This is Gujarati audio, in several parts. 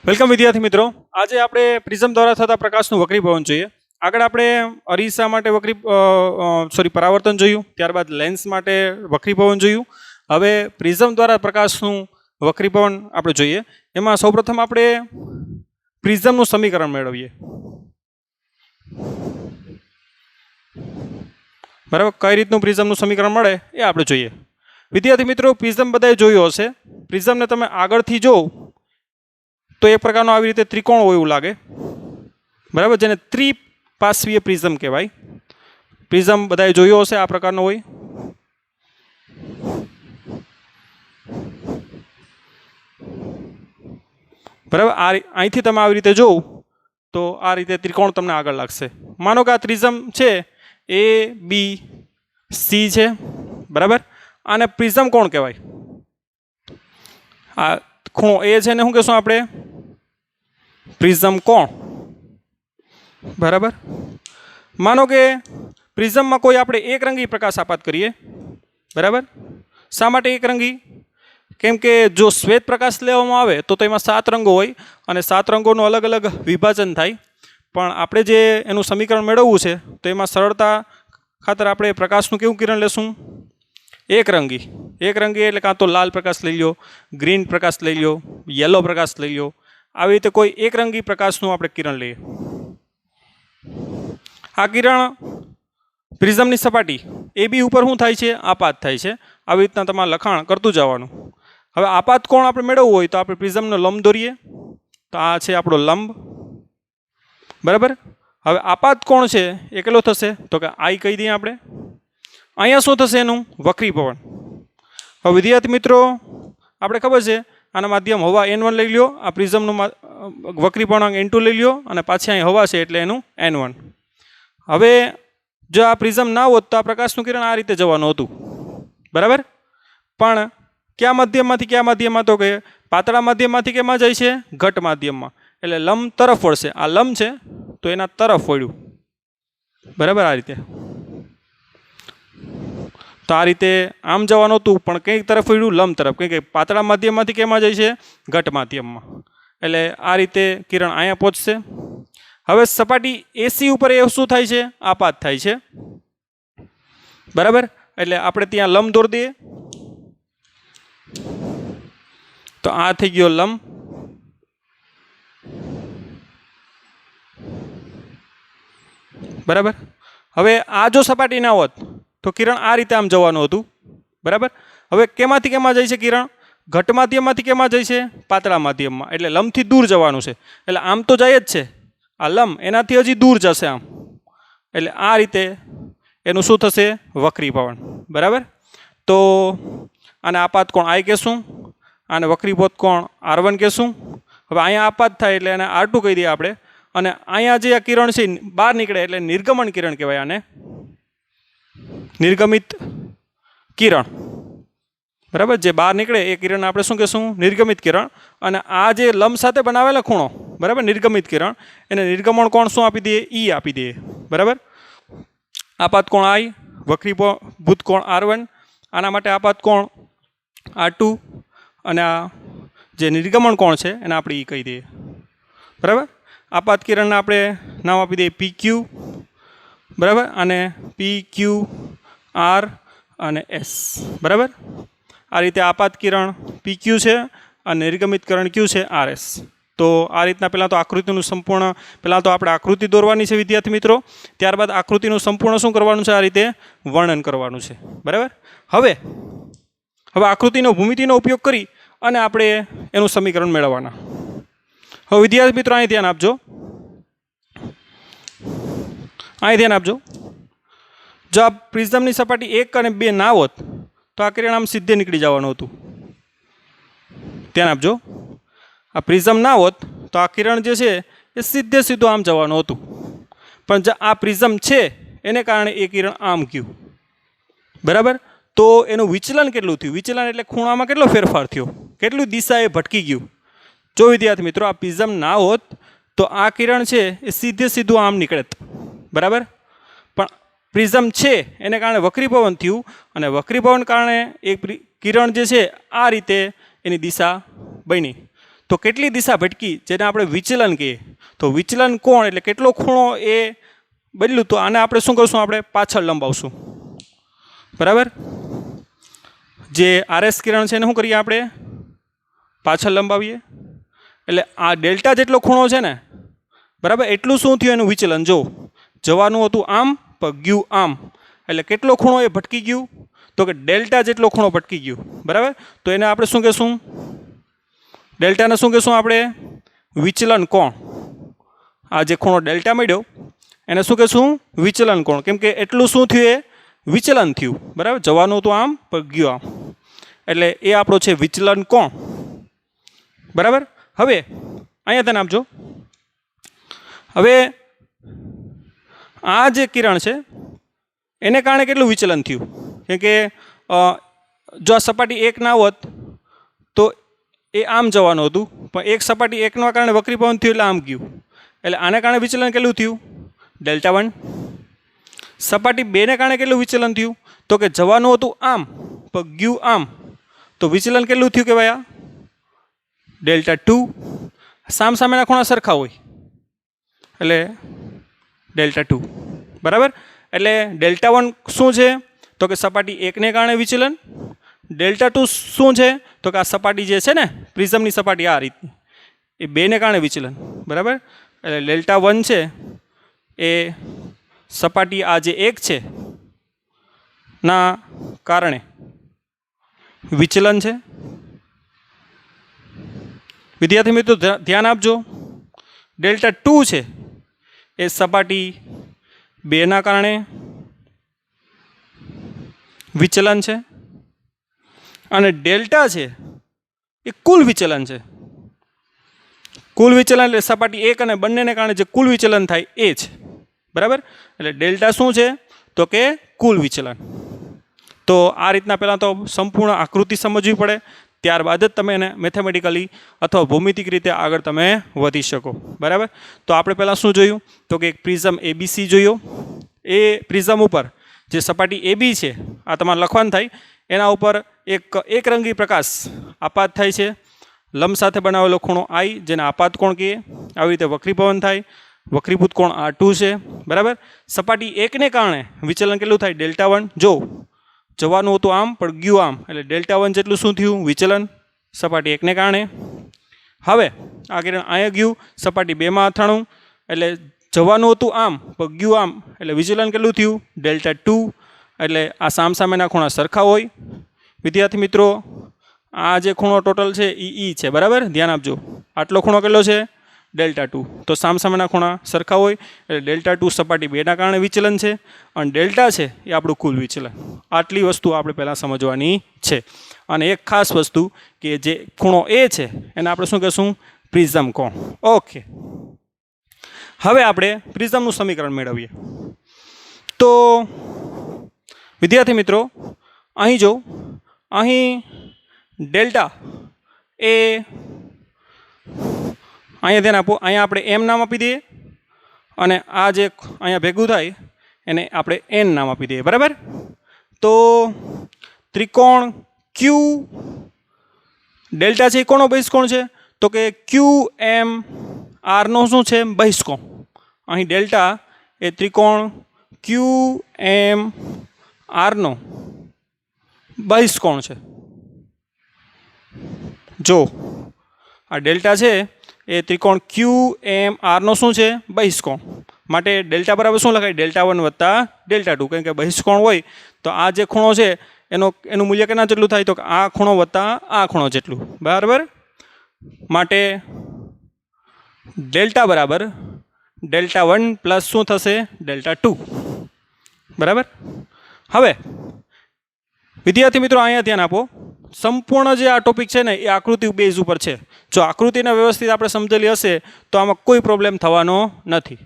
વેલકમ વિદ્યાર્થી મિત્રો, આજે આપણે પ્રિઝમ દ્વારા થતા પ્રકાશનું વક્રીભવન જોઈએ. આગળ આપણે અરીસા માટે પરાવર્તન જોયું, ત્યારબાદ લેન્સ માટે વક્રીભવન જોયું. હવે પ્રિઝમ દ્વારા પ્રકાશનું વક્રીભવન આપણે જોઈએ. એમાં સૌપ્રથમ આપણે પ્રિઝમનું સમીકરણ મેળવીએ. બરાબર, કઈ રીતનું પ્રિઝમનું સમીકરણ મળે એ આપણે જોઈએ. વિદ્યાર્થી મિત્રો, પ્રિઝમ બધાએ જોયું હશે. પ્રિઝમને તમે આગળથી જો તો એક પ્રકારનો આવી રીતે ત્રિકોણ હોય એવું લાગે, બરાબર, જેને ત્રિપાર્શ્વીય પ્રિઝમ કહેવાય. પ્રિઝમ બધાએ જોયો હશે, આ પ્રકારનો હોય. બરાબર, અહીંથી તમે આવી રીતે જોવ તો આ રીતે ત્રિકોણ તમને આગળ લાગશે. માનો કે આ પ્રિઝમ છે એ બી સી છે, બરાબર. આને પ્રિઝમ કોણ કહેવાય? આ ખૂણો એ છે ને શું કહેશું આપણે? પ્રિઝમ કોણ, બરાબર. માનો કે પ્રિઝમમાં કોઈ આપણે એકરંગી પ્રકાશ આપાત કરીએ, બરાબર. શા માટે એકરંગી? કેમ કે જો શ્વેત પ્રકાશ લેવામાં આવે તો એમાં 7 રંગો હોય અને 7 રંગોનું અલગ અલગ વિભાજન થાય. પણ આપણે જે એનું સમીકરણ મેળવવું છે તો એમાં સરળતા ખાતર આપણે પ્રકાશનું કેવું કિરણ લેશું? એકરંગી. એકરંગી એટલે કાં તો લાલ પ્રકાશ લઈ લો, ગ્રીન પ્રકાશ લઈ લો, યલો પ્રકાશ લઈ લો. આવી રીતે કોઈ એકરંગી પ્રકાશનું આપણે કિરણ લઈએ. આ કિરણ પ્રિઝમની સપાટી એ બી ઉપર શું થાય છે? આપાત થાય છે. આવી રીતના તમારે લખાણ કરતું જવાનું. હવે આપાત કોણ આપણે મેળવવું હોય તો આપણે પ્રિઝમનો લંબ દોરીએ. તો આ છે આપણો લંબ, બરાબર. હવે આપાત કોણ છે એ કેટલો થશે? તો કે આઈ કહી દઈએ આપણે. અહીંયા શું થશે? એનું વક્રીભવન. હવે વિદ્યાર્થી મિત્રો, આપણે ખબર છે આના માધ્યમ હવા N1 લઈ લ્યો, આ પ્રિઝમનું વક્રીભવનાંક N2 લઈ લ્યો અને પાછી અહીં હવા છે એટલે એનું N1. હવે જો આ પ્રિઝમ ના હોત તો આ પ્રકાશનું કિરણ આ રીતે જવાનું હતું, બરાબર. પણ કયા માધ્યમમાંથી કયા માધ્યમમાં? તો કે પાતળા માધ્યમમાંથી કેમાં જાય છે? ઘટ માધ્યમમાં. એટલે લંબ તરફ વળશે. આ લંબ છે તો એના તરફ વળ્યું, બરાબર. આ રીતે તો આ રીતે આમ જવાનું હતું પણ કઈ તરફ વળ્યું? લંબ તરફ. કેમ કે પાતળા માધ્યમમાંથી કેમાં જાય છે? ઘટ માધ્યમમાં. એટલે આ રીતે કિરણ અહીંયા પહોંચશે. હવે સપાટી એસી ઉપર એ શું થાય છે? આપાત થાય છે, બરાબર. એટલે આપણે ત્યાં લંબ દોરી દઈએ. તો આ થઈ ગયો લંબ, બરાબર. હવે આ જો સપાટી ના હોત તો કિરણ આ રીતે આમ જવાનું હતું, બરાબર. હવે કેમાંથી કેમાં જાય છે કિરણ? ઘટ માધ્યમમાંથી કેમાં જાય છે? પાતળા માધ્યમમાં. એટલે લંબથી દૂર જવાનું છે. એટલે આમ તો જાય જ છે, આ લંબ એનાથી હજી દૂર જશે આમ. એટલે આ રીતે એનું શું થશે? વક્રીભવન, બરાબર. તો આને આપાત કોણ આઈ કહેશું, આને વક્રીભવન કોણ R1 કહેશું. હવે અહીંયા આપાત થાય એટલે એને R2 કહી દઈએ આપણે. અને અહીંયા જે આ કિરણ છે બહાર નીકળે એટલે નિર્ગમન કિરણ કહેવાય. આને નિર્ગમિત કિરણ, બરાબર. જે બહાર નીકળે એ કિરણ આપણે શું કહેશું? નિર્ગમિત કિરણ. અને આ જે લંબ સાથે બનાવેલા ખૂણો, બરાબર, નિર્ગમિત કિરણ, એને નિર્ગમન કોણ શું આપી દઈએ? E આપી દઈએ, બરાબર. આપાત કોણ I, વક્રીભૂત કોણ R1, આના માટે આપાત કોણ R2 અને આ જે નિર્ગમન કોણ છે એને આપણે E કહી દઈએ, બરાબર. આપાત કિરણને આપણે નામ આપી દઈએ PQ, બરાબર. અને PQ R અને S, બરાબર. આ રીતે આપાત કિરણ PQ છે અને નિર્ગમિત કિરણ Q છે RS. તો આ રીતના પહેલાં તો આકૃતિનું સંપૂર્ણ તો આપણે આકૃતિ દોરવાની છે વિદ્યાર્થી મિત્રો. ત્યારબાદ આકૃતિનું સંપૂર્ણ શું કરવાનું છે? આ રીતે વર્ણન કરવાનું છે, બરાબર. હવે આકૃતિનો ભૂમિતિનો ઉપયોગ કરી અને આપણે એનું સમીકરણ મેળવવાના. હવે વિદ્યાર્થી મિત્રો, અહીં ધ્યાન આપજો. જો આ પ્રિઝમની સપાટી 1 અને 2 ના હોત તો આ કિરણ આમ સીધે નીકળી જવાનું હતું. ધ્યાન આપજો. આ પ્રિઝમ ના હોત તો આ કિરણ જે છે એ સીધું આમ જવાનું હતું. પણ જો આ પ્રિઝમ છે એને કારણે એ કિરણ આમ ગયું, બરાબર. તો એનું વિચલન કેટલું થયું? વિચલન એટલે ખૂણામાં કેટલો ફેરફાર થયો, કેટલું દિશા એ ભટકી ગયું. જો વિદ્યાર્થી મિત્રો, આ પ્રિઝમ ના હોત તો આ કિરણ છે એ સીધું આમ નીકળેત, બરાબર. પણ પ્રિઝમ છે એને કારણે વક્રીભવન થયું અને વક્રીભવન કારણે એક કિરણ જે છે આ રીતે એની દિશા બની. તો કેટલી દિશા ભટકી, જેને આપણે વિચલન કહીએ. તો વિચલન કોણ એટલે કેટલો ખૂણો એ બદલ્યું. તો આને આપણે શું કરશું, આપણે પાછળ લંબાવશું. બરાબર, જે RS કિરણ છે એને શું કરીએ આપણે પાછળ લંબાવીએ. એટલે આ ડેલ્ટા જેટલો ખૂણો છે ને, બરાબર, એટલું શું થયું એનું વિચલન. જો જવાનું હતું આમ પણ ગયું આમ, એટલે કેટલો ખૂણો એ ભટકી ગયું, તો કે ડેલ્ટા જેટલો ખૂણો ભટકી ગયું. બરાબર, તો એને આપણે શું કહેશું, ડેલ્ટાને શું કહેશું આપણે વિચલન કોણ. આ જે ખૂણો ડેલ્ટા મળ્યો એને શું કહેશું વિચલન કોણ, કેમ કે એટલું શું થયું એ વિચલન થયું. બરાબર, જવાનું હતું આમ પણ ગયું આમ, એટલે એ આપણો છે વિચલન કોણ. બરાબર, હવે અહીંયા તેને આપજો. હવે આ જે કિરણ છે એને કારણે કેટલું વિચલન થયું, કેમ કે જો આ સપાટી એક ના હોત તો એ આમ જવાનું હતું, પણ એક સપાટી એકના કારણે વક્રીભવન થયું એટલે આમ ગયું, એટલે આને કારણે વિચલન કેટલું થયું Δ1. સપાટી બેને કારણે કેટલું વિચલન થયું, તો કે જવાનું હતું આમ પણ ગયું આમ, તો વિચલન કેટલું થયું કહેવાય આ Δ2. સામસામેના ખૂણા સરખા હોય એટલે Δ2. બરાબર, એટલે Δ1 શું છે, તો કે સપાટી એકને કારણે વિચલન. Δ2 શું છે, તો કે આ સપાટી જે છે ને પ્રિઝમની સપાટી આ રીતની, એ બેને કારણે વિચલન. બરાબર, એટલે Δ1 છે એ સપાટી આ જે એક છે ના કારણે વિચલન છે. વિદ્યાર્થી મિત્રો ધ્યાન આપજો, Δ2 છે એ સપાટી બેના કારણે વિચલન છે, અને ડેલ્ટા છે એ કુલ વિચલન છે. કુલ વિચલન એટલે સપાટી એક અને બંનેને કારણે જે કુલ વિચલન થાય એ છે. બરાબર, એટલે ડેલ્ટા શું છે, તો કે કુલ વિચલન. તો આ રીતના પહેલાં તો સંપૂર્ણ આકૃતિ સમજવી પડે, ત્યારબાદ જ તમે એને મેથેમેટિકલી અથવા ભૌમિતિક રીતે આગળ તમે વધી શકો. બરાબર, તો આપણે પહેલાં શું જોયું, તો કે એક પ્રિઝમ ABC જોયો. એ પ્રિઝમ ઉપર જે સપાટી AB છે આ તમારે લખવાનું થાય, એના ઉપર એક રંગી પ્રકાશ આપાત થાય છે. લંબ સાથે બનાવેલો ખૂણો I, જેને આપાત કોણ કહીએ. આવી રીતે વક્રીભવન થાય, વક્રીભૂત કોણ R2 છે. બરાબર, સપાટી એકને કારણે વિચલન કેટલું થાય Δ1. જો જવાનું હતું આમ પણ ગયું આમ, એટલે Δ1 જેટલું શું થયું વિચલન સપાટી એકને કારણે. હવે આ કિરણ અહીંયા ગયું સપાટી બેમાં અથાણું, એટલે જવાનું હતું આમ પણ ગયું આમ, એટલે વિચલન કેટલું થયું Δ2. એટલે આ સામસામેના ખૂણા સરખા હોય. વિદ્યાર્થી મિત્રો આ જે ખૂણો ટોટલ છે એ છે. બરાબર, ધ્યાન આપજો, આટલો ખૂણો કેટલો છે Δ2. તો સામસામેના ખૂણા સરખા હોય એટલે Δ2 સપાટી બેના કારણે વિચલન છે, અને ડેલ્ટા છે એ આપણું કુલ વિચલન. આટલી વસ્તુ આપણે પહેલાં સમજવાની છે. અને એક ખાસ વસ્તુ કે જે ખૂણો એ છે એને આપણે શું કહેશું પ્રિઝમ કોણ. ઓકે, હવે આપણે પ્રિઝમનું સમીકરણ મેળવીએ. તો વિદ્યાર્થી મિત્રો અહીં જો, અહીં ડેલ્ટા એ અહીંયા ધ્યાન આપો, અહીંયા આપણે M નામ આપી દઈએ, અને આ જે અહીંયા ભેગું થાય એને આપણે N નામ આપી દઈએ. બરાબર, તો ત્રિકોણ Q ડેલ્ટા છે એ કોનો બહિષ્કોણ છે, તો કે QMR નો શું છે બહિષ્કોણ. અહીં ડેલ્ટા એ ત્રિકોણ QMR નો બહિષ્કોણ છે. જો આ ડેલ્ટા છે એ ત્રિકોણ QMR નો શું છે બહિષ્કોણ, માટે ડેલ્ટા બરાબર શું લખાય Δ1 વત્તા Δ2, કારણ કે બહિષ્કોણ હોય તો આ જે ખૂણો છે એનું મૂલ્ય કેના જેટલું થાય, તો આ ખૂણો વત્તા આ ખૂણો જેટલું. બરાબર, માટે ડેલ્ટા બરાબર Δ1 પ્લસ શું થશે Δ2. બરાબર, હવે વિદ્યાર્થી મિત્રો અહીંયા ધ્યાન આપો, સંપૂર્ણ જે આ ટોપિક છે ને એ આકૃતિ બેઝ ઉપર છે. જો આકૃતિને વ્યવસ્થિત આપણે સમજેલી હશે તો આમાં કોઈ પ્રોબ્લેમ થવાનો નથી.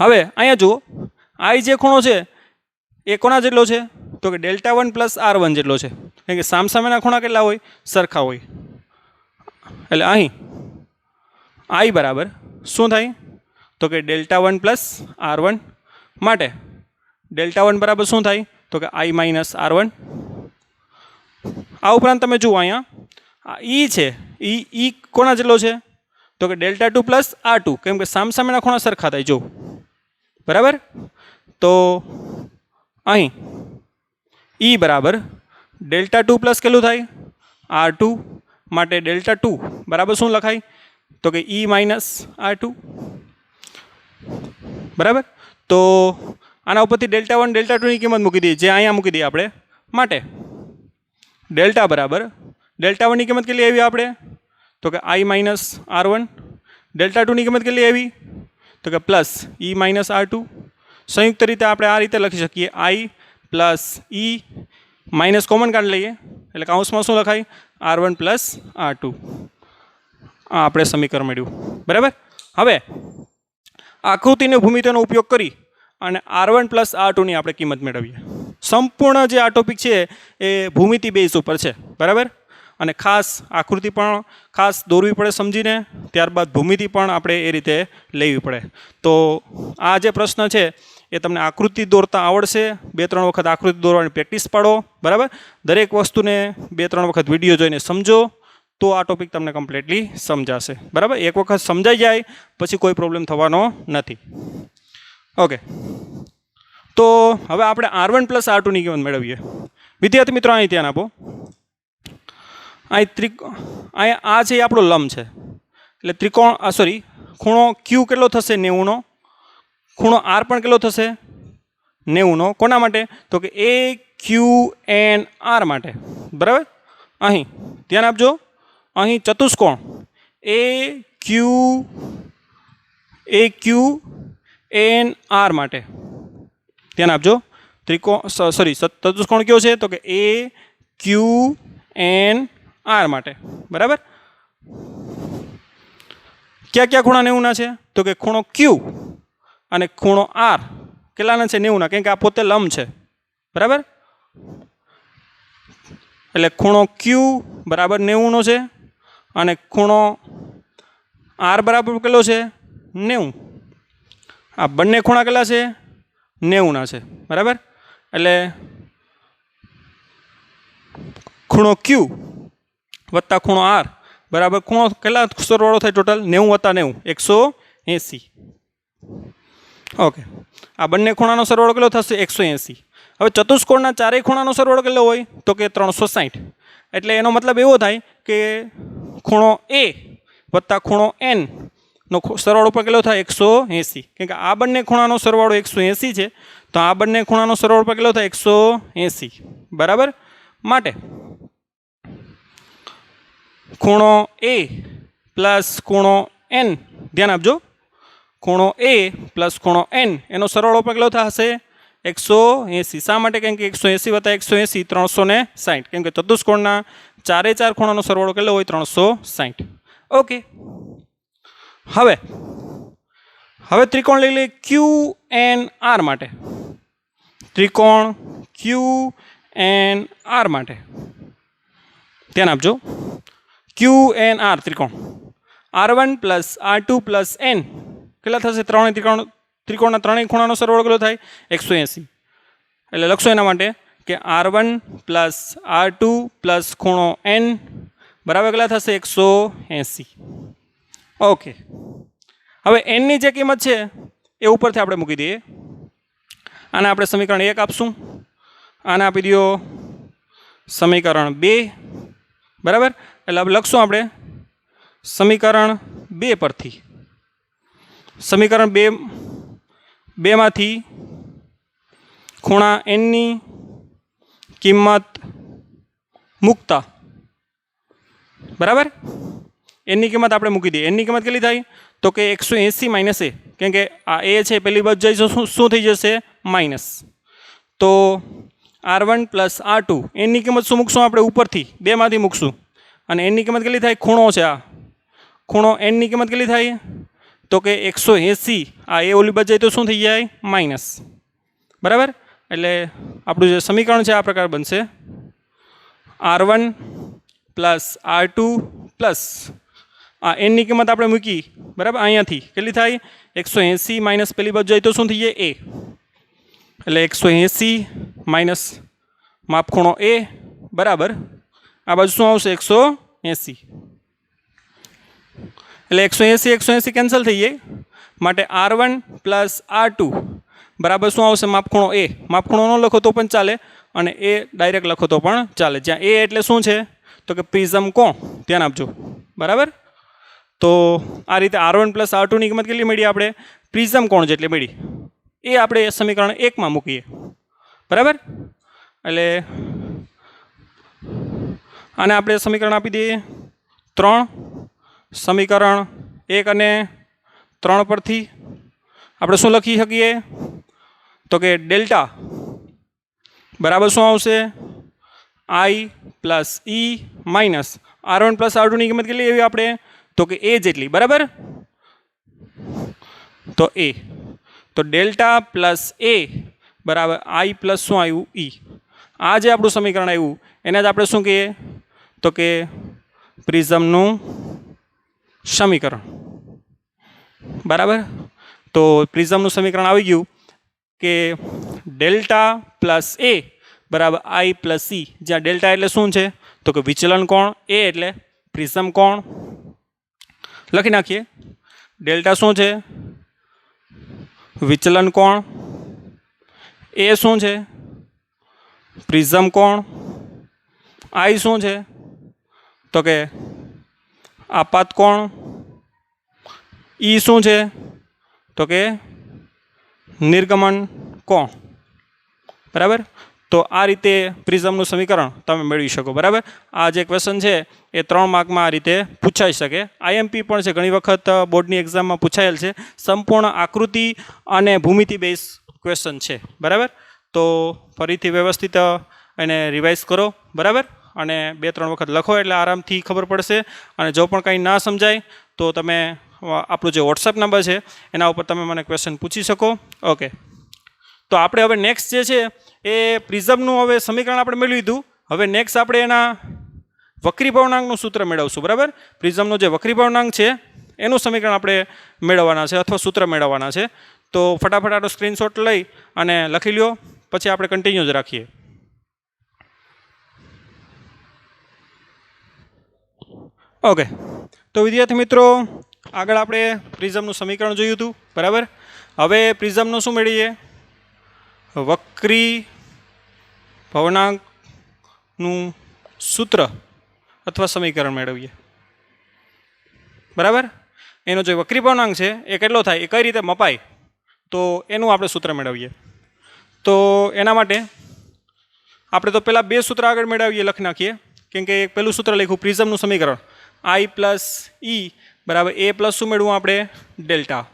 હવે અહીંયા જુઓ, I જે ખૂણો છે એ કોના જેટલો છે, તો કે Δ1 પ્લસ R1 જેટલો છે, કારણ કે સામસામેના ખૂણા કેટલા હોય સરખા હોય. એટલે અહીં I બરાબર શું થાય, તો કે Δ1 પ્લસ R1, માટે Δ1 બરાબર શું થાય, તો કે I માઇનસ R1. આ ઉપરાંત તમે જુઓ અહીંયા આ ઈ છે ઈ કોના જેટલો છે તો કે Δ2 પ્લસ R2, કેમ કે સામસામેના ખૂણા સરખા થાય જો, બરાબર. તો અહીં ઈ બરાબર Δ2 પ્લસ કેટલું થાય R2, માટે Δ2 બરાબર શું લખાય તો કે ઈ માઇનસ R2, બરાબર. તો આના ઉપરથી Δ1 Δ2 ની કિંમત મૂકી દઈએ, જે અહીંયા મૂકી દઈએ આપણે, માટે ડેલ્ટા બરાબર Δ1 ની કિંમત કેટલી આવી આપણે તો કે I માઇનસ R1, Δ2 ની કિંમત કેટલી આવી તો કે પ્લસ ઈ માઇનસ R2. સંયુક્ત રીતે આપણે આ રીતે લખી શકીએ I plus E minus common કાઢી લઈએ, એટલે કાઉન્સમાં શું લખાય R1 પ્લસ R2. આ આપણે સમીકરણ મળ્યું, બરાબર. હવે આકૃતિની ભૂમિતિનો ઉપયોગ કરી અને R1 પ્લસ R2 ની આપણે કિંમત મેળવીએ. સંપૂર્ણ જે આ ટોપિક છે એ ભૂમિતિ બેઝ ઉપર છે, બરાબર. અને ખાસ આકૃતિ પણ ખાસ દોરવી પડે સમજીને, ત્યારબાદ ભૂમિતિ પણ આપણે એ રીતે લેવી પડે. તો આ જે પ્રશ્ન છે એ તમને આકૃતિ દોરતા આવડશે, 2-3 વખત આકૃતિ દોરવાની પ્રેક્ટિસ પાડો, બરાબર. દરેક વસ્તુને 2-3 વખત વિડીયો જોઈને સમજો, તો આ ટોપિક તમને કમ્પ્લીટલી સમજાશે, બરાબર. એક વખત સમજાઈ જાય પછી કોઈ પ્રોબ્લેમ થવાનો નથી. ઓકે, તો હવે આપણે R1 પ્લસ R2 ની કિંમત મેળવીએ. વિદ્યાર્થી મિત્રો અહીં ધ્યાન આપો. અહીં આ છે આપણો લંબ છે, એટલે ત્રિકોણ ખૂણો Q કેટલો થશે 90 નો, ખૂણો R પણ કેટલો થશે 90 નો. કોના માટે તો કે AQNR માટે, બરાબર. અહીં ધ્યાન આપજો, અહીં ચતુષ્કોણ AQNR માટે ધ્યાન આપજો. ચતુષ્કોણ કયો છે તો કે AQNR માટે, બરાબર. ક્યાં ક્યાં ખૂણા 90 ના છે તો કે ખૂણો Q અને ખૂણો R કેટલાના છે 90 ના, કેમ કે આ પોતે લંબ છે, બરાબર. એટલે ખૂણો Q બરાબર 90 નો છે અને ખૂણો R બરાબર કેટલો છે 90. આ બંને ખૂણા કેટલા છે 90 ના છે, બરાબર. એટલે ખૂણો Q વત્તા ખૂણો R બરાબર ખૂણો કેટલા સરવાળો થાય ટોટલ 90 વત્તા 90 180. ઓકે, આ બંને ખૂણાનો સરવાળો કેટલો થશે 180. હવે ચતુષ્કોણના ચારેય ખૂણાનો સરવાળો કેટલો હોય તો કે 360. એટલે એનો મતલબ એવો થાય કે ખૂણો A વત્તા ખૂણો N નો સરવાળો પર કેટલો થાય 180. કેમ કે આ બંને ખૂણાનો સરવાળો 180 છે, તો આ બંને ખૂણાનો સરવાળો પર કેટલો થાય 180, બરાબર. માટે ખૂણો A પ્લસ ખૂણો N, ધ્યાન આપજો, ખૂણો A પ્લસ ખૂણો N એનો સરવાળો પર કેટલો થશે 180. શા માટે? કેમ કે 180 વત્તા 180 360, કેમ કે ચતુષ્કોણના ચારે ચાર ખૂણાનો સરવાળો કેટલો હોય 360. ઓકે, હવે ત્રિકોણ લઈ લઈએ QNR માટે. ત્રિકોણ QNR માટે ધ્યાન આપજો. QNR ત્રિકોણ R1 plus R2 plus N કેટલા થશે? ત્રિકોણના ત્રણેય ખૂણાનો સરવાળો કેટલો થાય 180. એટલે લખશો એના માટે કે R1 પ્લસ R2 પ્લસ ખૂણો N બરાબર કેટલા થશે 180. ઓકે, હવે N ની જે કિંમત છે એ ઉપરથી આપણે મૂકી દઈએ. આને આપણે સમીકરણ 1 આપશું, આને આપી દો સમીકરણ 2, બરાબર. એટલે હવે લખશું આપણે સમીકરણ 2 પરથી, સમીકરણ 2 માંથી ખૂણા N ની કિંમત મૂકતા, બરાબર. N ની કિંમત આપણે મૂકી દઈએ. N ની કિંમત કેટલી થાય તો કે 180 માઇનસ A, કેમ કે આ A છે પહેલી બાજુ જઈ શું થઈ જશે માઇનસ. તો R1 પ્લસ R2 N ની કિંમત શું મૂકશું આપણે ઉપરથી 2 માંથી મૂકશું, અને N ની કિંમત કેટલી થાય ખૂણો છે આ ખૂણો N ની કિંમત કેટલી થાય તો કે 180. આ A ઓલી બાજુ જાય તો શું થઈ જાય માઇનસ, બરાબર. એટલે આપણું જે સમીકરણ છે આ પ્રકાર બનશે R1 પ્લસ R2 પ્લસ આ N ની કિંમત આપણે મૂકી, બરાબર. અહીંયાથી કેટલી થાય 180 માઇનસ પેલી બાજુ જાય તો શું થઈ જાય A, એટલે 180 માઇનસ માપ ખૂણો A બરાબર આ બાજુ શું આવશે 180. 180 એટલે 180 કેન્સલ થઈ જાય માટે R1 પ્લસ R2 બરાબર શું આવશે માપખૂણો એ. માપખૂણો ન લખો તો પણ ચાલે અને એ ડાયરેક્ટ લખો તો પણ ચાલે. જ્યાં એ એટલે શું છે તો કે પ્રિઝમ કોણ, ધ્યાન આપજો બરાબર. તો આ રીતે R1 પ્લસ R2ની કિંમત કેટલી મળી આપણે, પ્રિઝમ કોણ જેટલી મળી એ આપણે સમીકરણ 1માં મૂકીએ બરાબર. એટલે આને આપણે સમીકરણ આપી દઈએ 3. સમીકરણ 1 અને 3 પરથી આપણે શું લખી શકીએ તો કે ડેલ્ટા બરાબર શું આવશે I plus E minus R1 plus R2ની કિંમત કેટલી એવી આપણે તો કે એ જેટલી બરાબર. તો એ તો ડેલ્ટા પ્લસ એ બરાબર I પ્લસ શું આવ્યું E. આ જે આપણું સમીકરણ આવ્યું એને જ આપણે શું કહીએ તો કે પ્રિઝમનું સમીકરણ બરાબર. તો પ્રિઝમનું સમીકરણ આવી ગયું કે ડેલ્ટા પ્લસ એ બરાબર I પ્લસ સી, જ્યાં ડેલ્ટા એટલે શું છે તો કે વિચલન કોણ, એ એટલે પ્રિઝમ કોણ. લખી નાખીએ ડેલ્ટા શું છે વિચલન કોણ, એ શું છે પ્રિઝમ કોણ, I શું છે તો કે આપાત કોણ, E શું છે તો કે નિર્ગમન કોણ બરાબર. તો આ રીતે પ્રિઝમનું સમીકરણ તમે મેળવી શકો બરાબર. આ જે ક્વેશ્ચન છે એ 3 માર્કમાં આ રીતે પૂછાઈ શકે. IMP પણ છે, ઘણી વખત બોર્ડની એક્ઝામમાં પૂછાયેલ છે. સંપૂર્ણ આકૃતિ અને ભૂમિતિ બેઝ ક્વેશ્ચન છે બરાબર. તો ફરીથી વ્યવસ્થિત એને રિવાઇઝ કરો બરાબર અને 2-3 વખત લખો એટલે આરામથી ખબર પડશે. અને જો પણ કંઈ ના સમજાય તો તમે આપણો જે વોટ્સએપ નંબર છે એના ઉપર તમે મને ક્વેશ્ચન પૂછી શકો. ઓકે, તો આપણે હવે નેક્સ્ટ જે છે એ પ્રિઝમનું હવે સમીકરણ આપણે મેળવી લીધું. હવે નેક્સ્ટ આપણે એના વક્રીભવનાંકનું સૂત્ર મેળવશું બરાબર. પ્રિઝમનો જે વક્રીભવનાંક છે એનું સમીકરણ આપણે મેળવવાના છે અથવા સૂત્ર મેળવવાના છે. તો ફટાફટ આનો સ્ક્રીનશોટ લઈ અને લખી લ્યો, પછી આપણે કન્ટિન્યુ જ રાખીએ. ઓકે, તો વિદ્યાર્થી મિત્રો આગળ આપણે પ્રિઝમનું સમીકરણ જોયું હતું બરાબર. હવે પ્રિઝમનું શું મેળવીએ વક્રી ભવનાંકનું સૂત્ર અથવા સમીકરણ મેળવીએ બરાબર. એનો જે વક્રી ભવનાંક છે એ કેટલો થાય, એ કઈ રીતે મપાય, તો એનું આપણે સૂત્ર મેળવીએ. તો એના માટે આપણે તો પહેલાં 2 સૂત્ર આગળ મેળવીએ, લખી નાખીએ. કેમ કે એક પહેલું સૂત્ર લખ્યું પ્રિઝમનું સમીકરણ I પ્લસ E બરાબર એ પ્લસ શું મેળવું આપણે ડેલ્ટા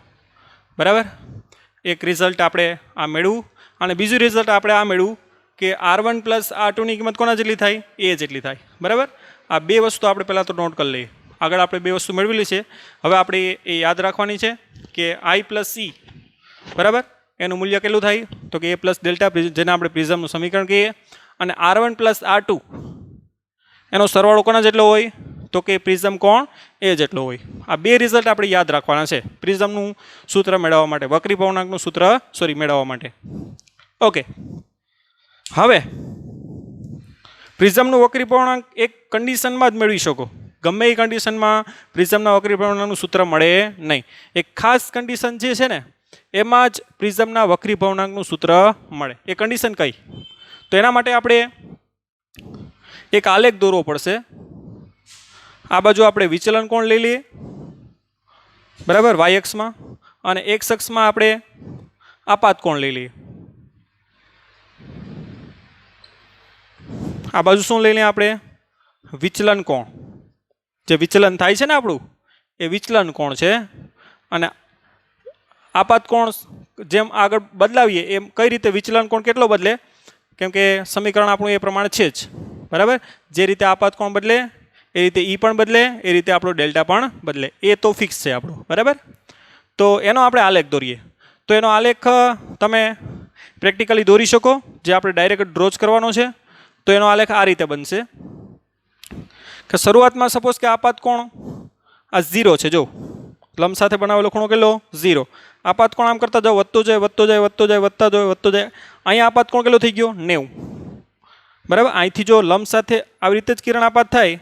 બરાબર. એક રિઝલ્ટ આપણે આ મેળવું અને બીજું રિઝલ્ટ આપણે આ મેળવું કે R1 પ્લસ R2ની કિંમત કોના જેટલી થાય, એ જેટલી થાય બરાબર. આ 2 વસ્તુ આપણે પહેલાં તો નોટ કરી લઈએ. આગળ આપણે 2 વસ્તુ મેળવેલી છે, હવે આપણે એ યાદ રાખવાની છે કે I પ્લસ E બરાબર એનું મૂલ્ય કેટલું થાય તો કે એ પ્લસ ડેલ્ટા, જેને આપણે પ્રિઝમનું સમીકરણ કહીએ. અને R1 પ્લસ R2 એનો સરવાળો કોના જેટલો હોય તો કે પ્રિઝમ કોણ એ જેટલો હોય. આ 2 રિઝલ્ટ આપણે યાદ રાખવાના છે પ્રિઝમનું સૂત્ર મેળવવા માટે, વક્રી ભવનાંકનું સૂત્ર મેળવવા માટે. ઓકે, હવે પ્રિઝમનું વક્રી ભવનાંક એક કન્ડિશનમાં જ મેળવી શકો. ગમે એ કન્ડિશનમાં પ્રિઝમના વક્રી ભવનાંકનું સૂત્ર મળે નહીં. એક ખાસ કન્ડિશન જે છે ને એમાં જ પ્રિઝમના વક્રી ભવનાંકનું સૂત્ર મળે. એ કન્ડિશન કઈ, તો એના માટે આપણે એક આલેખ દોરવો પડશે. આ બાજુ આપણે વિચલન કોણ લઈ લઈએ બરાબર y અક્ષમાં, અને x અક્ષમાં આપણે આપાત કોણ લઈ લઈએ. આ બાજુ શું લઈ લઈએ આપણે વિચલન કોણ, જે વિચલન થાય છે ને આપણું એ વિચલન કોણ છે. અને આપાત કોણ જેમ આગળ બદલાવીએ એમ કઈ રીતે વિચલન કોણ કેટલો બદલે, કેમ કે સમીકરણ આપણું એ પ્રમાણે છે જ બરાબર. જે રીતે આપાત કોણ બદલે એ રીતે E પણ બદલે, એ રીતે આપણો ડેલ્ટા પણ બદલે, એ તો ફિક્સ છે આપણું બરાબર. તો એનો આપણે આલેખ દોરીએ. તો એનો આલેખ તમે પ્રેક્ટિકલી દોરી શકો, જે આપણે ડાયરેક્ટ ડ્રો જ કરવાનો છે. તો એનો આલેખ આ રીતે બનશે કે શરૂઆતમાં સપોઝ કે આપાત કોણ આ 0 છે, જો લંબ સાથે બનાવેલો ખૂણો કેટલો 0. આપાત કોણ આમ કરતા જાઓ, વધતો જાય વધતો જાય વધતો જાય વધતો જાય. અહીંયા આપાત કોણ કેટલો થઈ ગયો 90 બરાબર. અહીંથી જો લંબ સાથે આવી રીતે જ કિરણ આપાત થાય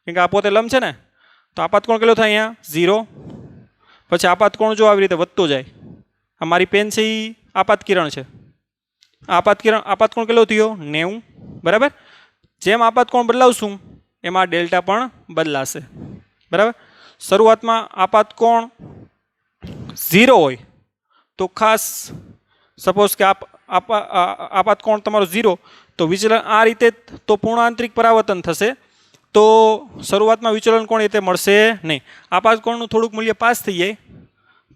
કેમ કે આ પોતે લંબ છે ને, તો આપાત કોણ કેટલો થાય અહીંયા 0. પછી આપાત કોણ જો આવી રીતે વધતો જાય, આ મારી પેન છે એ આપાત કિરણ છે, આપાત કોણ કેટલો થયો 90. બરાબર. જેમ આપાત કોણ બદલાવશું એમાં ડેલ્ટા પણ બદલાશે. બરાબર. શરૂઆતમાં આપાત કોણ 0 હોય તો ખાસ સપોઝ કે આપાત કોણ તમારો 0, તો વિચલન આ રીતે તો પૂર્ણ આંતરિક પરાવર્તન થશે, તો શરૂઆતમાં વિચલન કોણ એ રીતે મળશે નહીં. આપાત કોણનું થોડુંક મૂલ્ય પાસ થઈ જાય,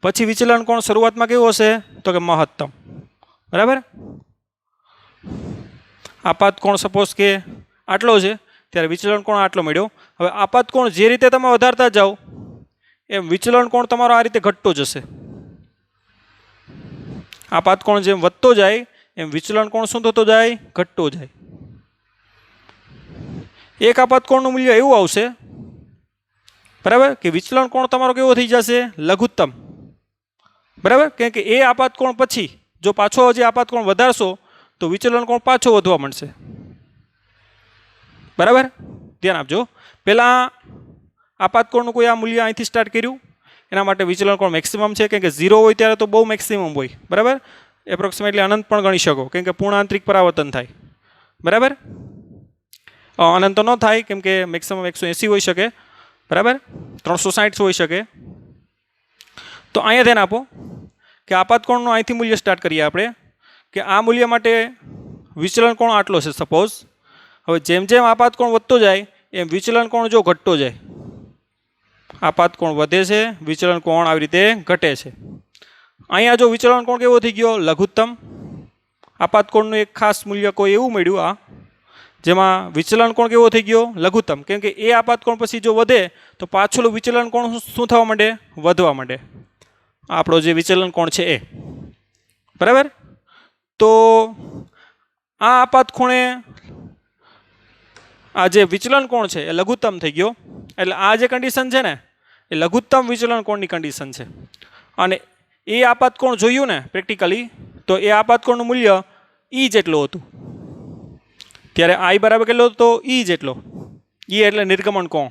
પછી વિચલન કોણ શરૂઆતમાં કેવું હશે તો કે મહત્તમ. બરાબર. આપાત કોણ સપોઝ કે આટલો છે ત્યારે વિચલન કોણ આટલો મળ્યો. હવે આપાત કોણ જે રીતે તમે વધારતા જાઓ એમ વિચલન કોણ તમારો આ રીતે ઘટતો જશે. આપાત કોણ જેમ વધતો જાય એમ વિચલન કોણ શું થતો જાય, ઘટતો જાય. એક આપાત કોણનું મૂલ્ય એવું આવશે, બરાબર, કે વિચલન કોણ તમારો કેવો થઈ જશે, લઘુત્તમ. બરાબર. કેમ કે એ આપાત કોણ પછી જો પાછો હજી આપાત કોણ વધારશો તો વિચલન કોણ પાછો વધવા માંડશે. બરાબર. ધ્યાન આપજો. પહેલાં આપાત કોણનું કોઈ આ મૂલ્ય અહીંથી સ્ટાર્ટ કર્યું, એના માટે વિચલન કોણ મેક્સિમમ છે, કેમ કે 0 હોય ત્યારે તો બહુ મેક્સિમમ હોય. બરાબર. એપ્રોક્સિમેટલી અનંત પણ ગણી શકો, કેમ કે પૂર્ણ આંતરિક પરાવર્તન થાય. બરાબર. અનંત તો ન થાય કેમ કે મેક્સિમમ 180 હોઈ શકે. બરાબર. 360 હોઈ શકે. તો અહીંયા ધ્યાન આપો કે આપાત કોણનું અહીંથી મૂલ્ય સ્ટાર્ટ કરીએ આપણે, કે આ મૂલ્ય માટે વિચલન કોણ આટલો છે સપોઝ. હવે જેમ જેમ આપાત કોણ વધતો જાય એમ વિચલન કોણ જો ઘટતો જાય, આપાત કોણ વધે છે, વિચલન કોણ આવી રીતે ઘટે છે. અહીંયા જો વિચલન કોણ કેવો થઈ ગયો, લઘુત્તમ. આપાત કોણનું એક ખાસ મૂલ્ય કોઈ એવું મળ્યું આ જેમાં વિચલન કોણ કેવો થઈ ગયો, લઘુત્તમ. કેમ કે એ આપાત કોણ પછી જો વધે તો પાછળનું વિચલન કોણ શું થવા માંડે, વધવા માંડે. આપણો જે વિચલન કોણ છે એ. બરાબર. તો આ આપાત ખૂણે આ જે વિચલન કોણ છે એ લઘુત્તમ થઈ ગયો, એટલે આ જે કન્ડિશન છે ને એ લઘુત્તમ વિચલન કોણની કન્ડિશન છે. અને એ આપાત કોણ જોયું ને પ્રેક્ટિકલી, તો એ આપાત કોણનું મૂલ્ય ઈ જેટલું હતું. ત્યારે આઈ બરાબર કેટલો હતો, ઈ જેટલો. ઈ એટલે નિર્ગમન કોણ.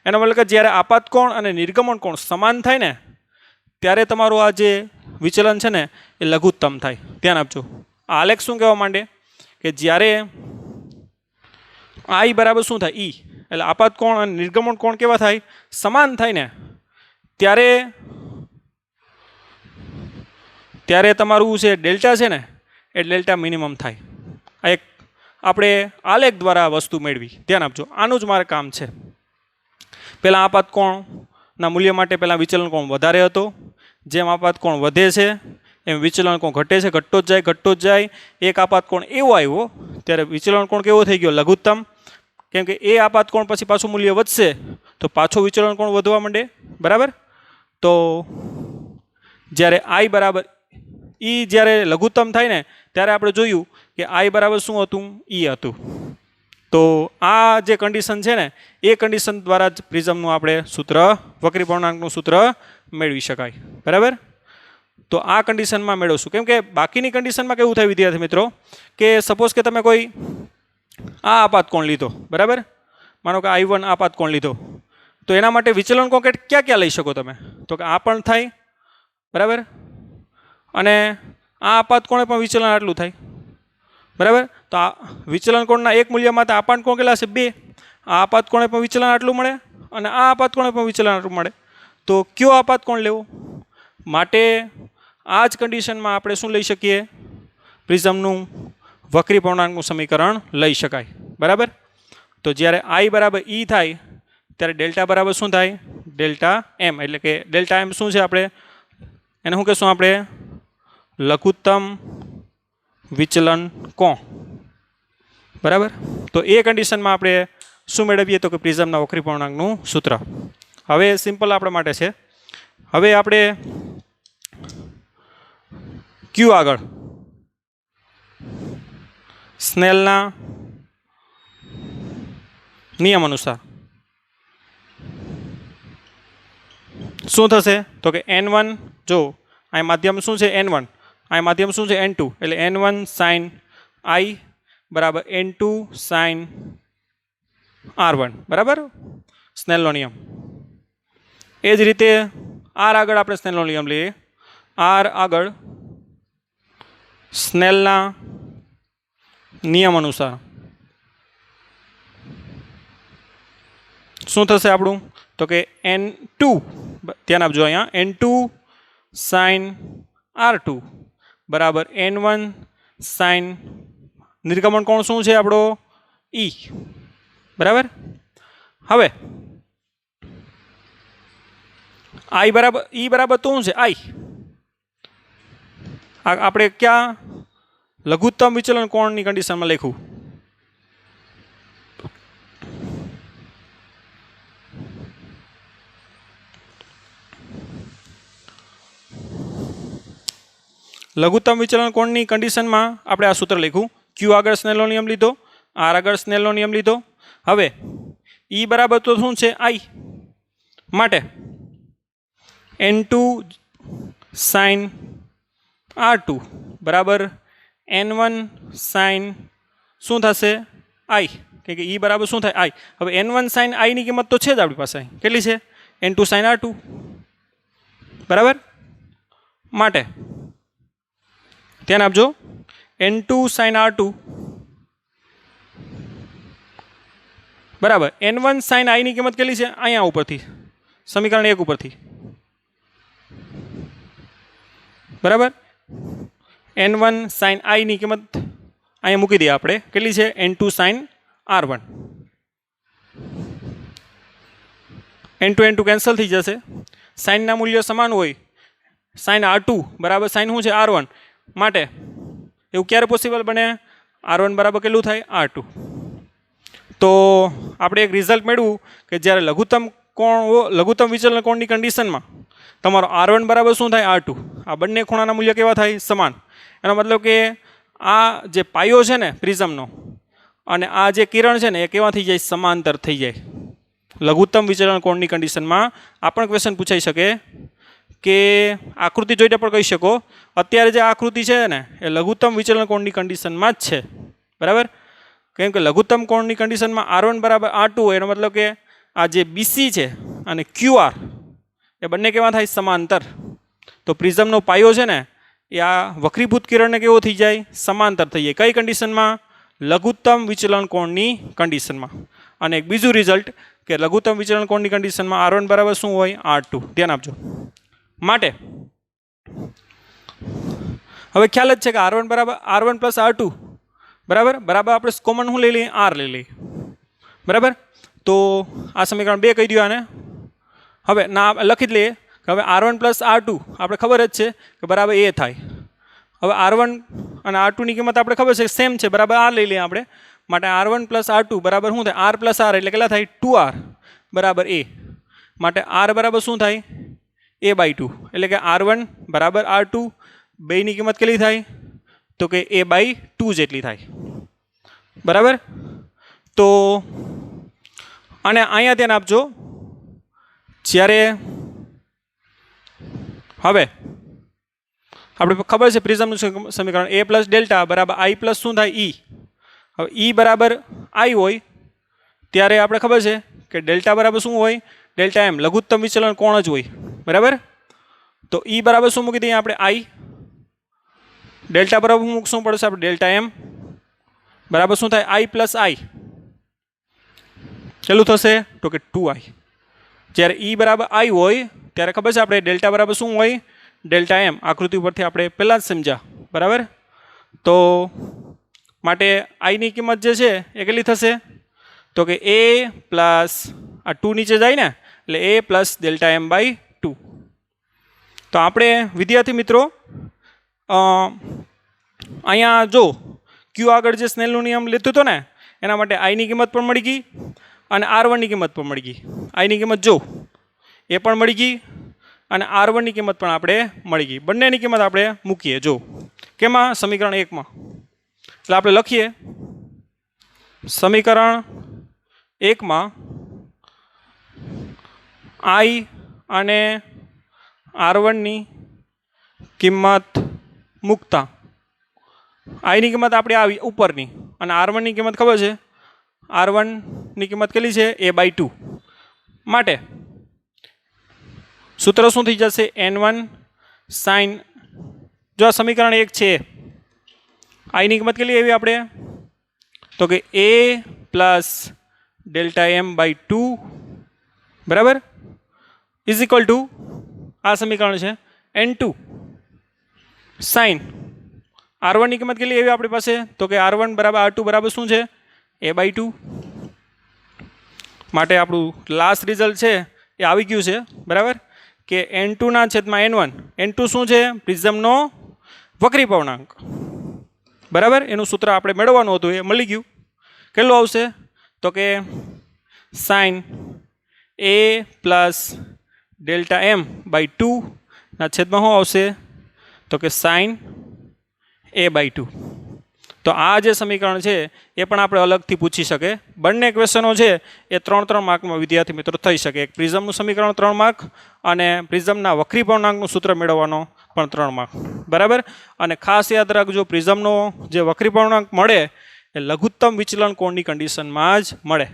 એનો મતલબ કે જ્યારે આપાત કોણ અને નિર્ગમન કોણ સમાન થાય ને ત્યારે તમારું આ જે વિચલન છે ને એ લઘુત્તમ થાય. ધ્યાન આપજો. આ આલેખ શું કહેવા માંડે કે જ્યારે આઈ બરાબર શું થાય, ઈ, એટલે આપાત કોણ અને નિર્ગમન કોણ કેવા થાય, સમાન થાય ને ત્યારે તમારું છે ડેલ્ટા છે ને એ ડેલ્ટા મિનિમમ થાય. આ એક આપણે આલેખ દ્વારા વસ્તુ મેળવી. ધ્યાન આપજો. આનું જ મારે કામ છે. પહેલાં આપાત કોણના મૂલ્ય માટે પહેલાં વિચલન કોણ વધારે હતો, જેમ આપાત કોણ વધે છે એમ વિચલન કોણ ઘટે છે, ઘટતો જ જાય. એક આપાત કોણ એવો આવ્યો ત્યારે વિચલન કોણ કેવો થઈ ગયો, લઘુત્તમ. કેમ કે એ આપાત કોણ પછી પાછું મૂલ્ય વધશે તો પાછું વિચલન કોણ વધવા માંડે. બરાબર. તો જ્યારે આઈ બરાબર ઈ જ્યારે લઘુત્તમ થાય ને ત્યારે આપણે જોયું કે આઈ બરાબર શું હતું, ઈ હતું. તો આ જે કન્ડિશન છે ને એ કન્ડિશન દ્વારા જ પ્રિઝમનું આપણે સૂત્ર, વક્રી પૂર્ણાંકનું સૂત્ર મેળવી શકાય. બરાબર. તો આ કન્ડિશનમાં મેળવશું. કેમ કે બાકીની કન્ડિશનમાં કેવું થાય વિદ્યાર્થી મિત્રો કે સપોઝ કે તમે કોઈ આ આપાત કોણ લીધો, બરાબર, માનો કે I1 આપાત કોણ લીધો, તો એના માટે વિચલન કોણ ક્યાં ક્યાં લઈ શકો તમે, તો કે આ પણ થાય. બરાબર. અને આ આપાત કોણે પણ વિચલન આટલું થાય. બરાબર. તો આ વિચલન કોણના એક મૂલ્યમાં તો આપાત કોણ કેટલા છે, 2. આ આપાત કોણે પણ વિચલન આટલું મળે અને આ આપાત કોણે પણ વિચલન આટલું મળે. તો કયો આપાત કોણ લેવો? માટે આ જ કન્ડિશનમાં આપણે શું લઈ શકીએ, પ્રિઝમનું વક્રી પૂર્ણાંકનું સમીકરણ લઈ શકાય. બરાબર. તો જ્યારે I બરાબર E થાય ત્યારે ડેલ્ટા બરાબર શું થાય, ડેલ્ટા M. એટલે કે ડેલ્ટા M શું છે, આપણે એને શું કહેશું, આપણે લઘુત્તમ વિચલન કોણ. બરાબર. તો એ કન્ડિશનમાં આપણે શું મેળવીએ તો કે પ્રિઝમના વક્રી પૂર્ણાંકનું સૂત્ર. હવે સિમ્પલ આપણા માટે છે. હવે આપણે ક્યુ આગળ સ્નેલના નિયમ અનુસાર શું થશે તો કે N1, જો આ માધ્યમ શું છે N1, આ માધ્યમ શું છે N2, એટલે N1 sin I બરાબર N2 sin R1. બરાબર. સ્નેલનો નિયમ. એ જ રીતે આર આગળ આપણે સ્નેલનો નિયમ લઈએ. આર આગળ સ્નેલના નિયમ અનુસાર શું થશે આપણું? તો કે N2, ધ્યાન આપજો અહીંયા, N2 સાઇન R2 બરાબર N1 સાઇન નિર્ગમન કોણ શું છે આપણો? E. બરાબર. હવે I બરાબર E બરાબર તો શું છે? I. આપણે ક્યાં લઘુત્તમ વિચલન કોણની કન્ડિશનમાં લખ્યું? લઘુત્તમ વિચલન કોણની કન્ડિશનમાં આપણે આ સૂત્ર લખ્યું. Q આગળ સ્નેલનો નિયમ લીધો, R આગળ સ્નેલનો નિયમ લીધો. હવે E બરાબર તો શું છે? I. માટે N2 સાઇન R2 બરાબર N1 સાઇન શું થશે? I. કે E બરાબર શું થાય? I. હવે N1 સાઇન I ની કિંમત તો છે જ આપણી પાસે. કેટલી છે? N2 સાઇન R2 બરાબર. માટે ધ્યાન આપજો, N2 સાઇન R2 બરાબર N1 સાઇન I ની કિંમત કેટલી છે? અહીંયા ઉપરથી સમીકરણ 1 ઉપરથી બરાબર. N1 સાઇન I ની કિંમત અહીંયા મૂકી દઈએ આપણે. કેટલી છે? N2 sign R1. N2 cancel થઈ જશે. સાઇનના મૂલ્યો સમાન હોય. સાઇન R2 બરાબર સાઇન શું છે? R1. માટે એવું ક્યારે પોસિબલ બને? R1 બરાબર કેટલું થાય? R2. તો આપણે એક રિઝલ્ટ મેળવ્યું કે જ્યારે લઘુત્તમ વિચલન કોણની કન્ડિશનમાં તમારો R1 બરાબર શું થાય? R2. આ બંને ખૂણાના મૂલ્ય કેવા થાય? સમાન. એનો મતલબ કે આ જે પાયો છે ને પ્રિઝમનો અને આ જે કિરણ છે ને એ કેવા થઈ જાય? સમાંતર થઈ જાય. લઘુત્તમ વિચલન કોણની કન્ડિશનમાં આ પણ ક્વેશ્ચન પૂછાઈ શકે કે આકૃતિ જોઈને પણ કહી શકો અત્યારે જે આકૃતિ છે ને એ લઘુત્તમ વિચલન કોણની કન્ડિશનમાં જ છે. બરાબર. કેમ કે લઘુત્તમ કોણની કન્ડિશનમાં R1 બરાબર R2 હોય એનો મતલબ કે આ જે BC છે અને QR એ બંને કેવા થાય? સમાંતર. તો પ્રિઝમનો પાયો છે ને એ આ વક્રીભૂત કિરણને કેવો થઈ જાય? સમાંતર થઈ જાય. કઈ કન્ડિશનમાં? લઘુત્તમ વિચલન કોણની કન્ડિશનમાં. અને એક બીજું રિઝલ્ટ કે લઘુત્તમ વિચલન કોણની કન્ડિશનમાં R1 બરાબર શું હોય? R2. ધ્યાન આપજો. માટે હવે ખ્યાલ જ છે કે R1 બરાબર R1 પ્લસ R2 બરાબર બરાબર આપણે કોમન શું લઈ લઈએ? R લઈ લઈએ. બરાબર. તો આ સમીકરણ 2 કહી દો આને. હવે ના લખી જ લઈએ કે હવે R1 પ્લસ R2 આપણે ખબર જ છે કે બરાબર એ થાય. હવે R1 અને R2 ની કિંમત આપણે ખબર છે સેમ છે બરાબર R લઈ લઈએ આપણે. માટે R1 પ્લસ R2 બરાબર શું થાય? R પ્લસ R એટલે કેટલા થાય? 2R બરાબર A. માટે R બરાબર શું થાય? A/2 એટલે કે R1 બરાબર R2 બેની કિંમત કેટલી થાય? તો કે A/2 જેટલી થાય. બરાબર. તો અને અહીંયા ધ્યાન આપજો, જ્યારે હવે આપણે ખબર છે પ્રિઝમનું સમીકરણ A પ્લસ ડેલ્ટા બરાબર I પ્લસ શું થાય? E. હવે E બરાબર I હોય ત્યારે આપણે ખબર છે કે ડેલ્ટા બરાબર શું હોય? ડેલ્ટા M લઘુત્તમ વિચલન કોણ જ હોય. બરાબર. તો E બરાબર શું મૂકી દઈએ આપણે? I. ડેલ્ટા બરાબર મૂકશું પડશે આપણે? ડેલ્ટા M બરાબર શું થાય? I plus I. કેટલું થશે? તો કે 2I. જ્યારે E બરાબર I હોય ત્યારે ખબર છે આપણે ડેલ્ટા બરાબર શું હોય? Delta M. આકૃતિ ઉપરથી આપણે પહેલાં જ સમજ્યા. બરાબર. તો માટે I ની કિંમત જે છે એ કેટલી થશે? તો કે A પ્લસ આ 2 નીચે જાય ને એટલે A પ્લસ ડેલ્ટા M/2. તો આપણે વિદ્યાર્થી મિત્રો અહીંયા જો Q આગળ જે સ્નેલનો નિયમ લેતો હતો ને એના માટે I ની કિંમત પણ મળી ગઈ અને R1 ની કિંમત પણ મળી ગઈ. I ની કિંમત જો એ પણ મળી ગઈ અને R1 ની કિંમત પણ આપણે મળી ગઈ. બંનેની કિંમત આપણે મૂકીએ જો કેમાં? સમીકરણ 1 માં. એટલે આપણે લખીએ સમીકરણ 1 માં I અને R1 ની કિંમત મૂકતા I ની કિંમત આપણે આવી ઉપરની અને R1 ની કિંમત ખબર છે? R1 ની કિંમત કેટલી છે? A/2 માટે સૂત્ર શું થઈ જશે n1 સાઇન જો આ સમીકરણ 1 છે આઈની કિંમત કેટલી આવી આપણે તો કે a plus delta m by 2 બરાબર ઇઝ ઇક્વલ ટુ આ સમીકરણ છે n2 સાઇન r1 ની કિંમત કેટલી આવી આપણી પાસે તો કે r1 બરાબર r2 બરાબર શું છે a બાય 2 માટે આપણું લાસ્ટ રિઝલ્ટ છે એ આવી ગયું છે બરાબર કે n2 ના છેદમાં n1 n2 શું છે પ્રિઝમનો વક્રી પૂર્ણાંક બરાબર એનું સૂત્ર આપણે મેળવવાનું હતું એ મળી ગયું કેટલું આવશે તો કે sine a plus delta m by 2 ના છેદમાં શું આવશે તો કે સાઇન a બાય 2 તો આ જે સમીકરણ છે એ પણ આપણે અલગથી પૂછી શકે બંને ક્વેશ્ચનો છે એ 3 માર્કમાં વિદ્યાર્થી મિત્રો થઈ શકે એક પ્રિઝમનું સમીકરણ 3 માર્ક અને પ્રિઝમના વક્રી પૂર્ણાંકનું સૂત્ર મેળવવાનો પણ 3 માર્ક બરાબર અને ખાસ યાદ રાખજો પ્રિઝમનો જે વક્રી પૂર્ણાંક મળે એ લઘુત્તમ વિચલન કોણની કન્ડિશનમાં જ મળે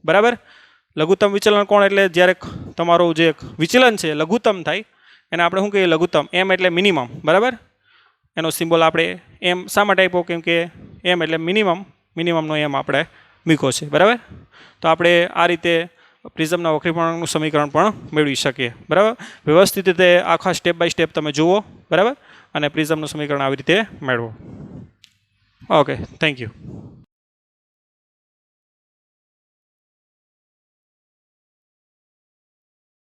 બરાબર લઘુત્તમ વિચલન કોણ એટલે જ્યારે તમારું જે વિચલન છે લઘુત્તમ થાય એને આપણે શું કહીએ લઘુત્તમ એમ એટલે મિનિમમ બરાબર એનો સિમ્બોલ આપણે એમ શા માટે આપ્યો કેમ કે એમ એટલે મિનિમમનો એમ આપણે મૂક્યો છે બરાબર તો આપણે આ રીતે પ્રિઝમના વક્રી પૂર્ણાંકનું સમીકરણ પણ મેળવી શકીએ બરાબર વ્યવસ્થિત રીતે આખા સ્ટેપ બાય સ્ટેપ તમે જુઓ બરાબર અને પ્રિઝમનું સમીકરણ આવી રીતે મેળવો ઓકે થેન્ક યુ